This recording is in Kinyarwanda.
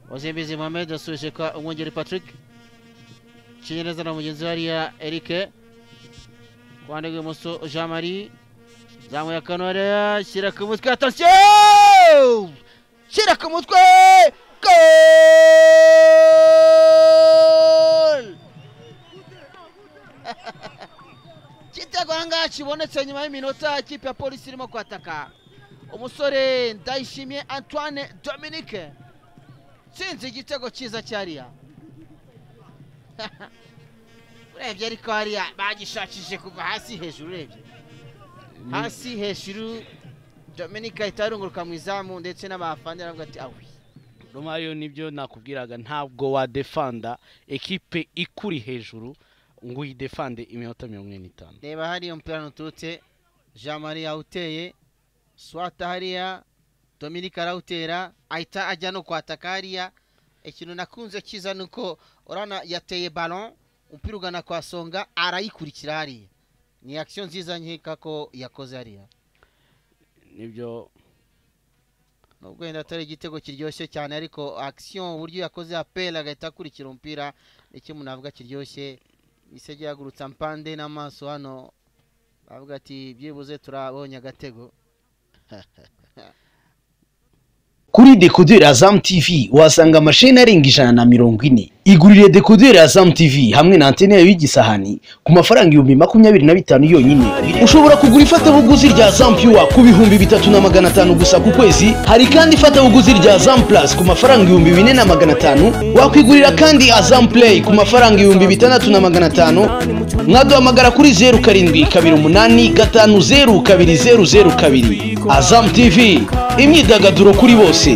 Wazembeze Mohamed asubije kwa Umwongeri Patrick. Chinyereza na mugenzi hariya Eric. Kwande rw'imoso Jean Marie. Zamu ya Kanore shyira ku mutwe, attention! Shyira ku mutwe! Goal! Kitego hanga kibonetse nyuma y'iminota ikipe ya Polisi irimo kwataka. Umusore Ndayishimiye Antoine Dominique sinzi igitego cyiza cyariya. Urebye ariko hariya bagishakishije kuva hasi hejuru, urebye hasi hejuru Dominique ahita arunguruka mu izamu ndetse n'abafana baravuga ati awi. Romario nibyo nakubwiraga, ntabwo wa defanda ekipe ikuri hejuru ngo uyidefande iminota 45. Reba hariya umupira nuturutse, Jean Marie awuteye, Swata hariya Dominique arawutera, ahita ajya no kwataka hariya. Ikintu nakunze kiza nuko urana yateye ballon, umupira ugana kwa Songa arayikurikira hariya. Ni action nziza nkeka ko yakoze hariya. Nibyo nubwo wenda atari igitego kiryoshye cyane, ariko action uburyo yakoze appel agahita akurikira umupira nicyo umuntu avuga kiryoshye. Misege yagurutsa mpande n'amaso hano bavuga ati byibuze turabonye agatego. Kuri decoder Azam TV wasanga mashine arenga 140. Igurire decoder Azam TV hamwe na antene y'igisahani ku mafaranga 25,000 yonyine. Ushobora kugura ifatabuguzi rya Azam Pure ku 3,500 gusa ku kwezi. Hari kandi ifatabuguzi rya Azam Plus ku mafaranga 4,500. Wakwigurira kandi Azam Play ku mafaranga 6,500. Mwaduhamagara kuri 0728502002. Azam TV, imyidagaduro kuri bose.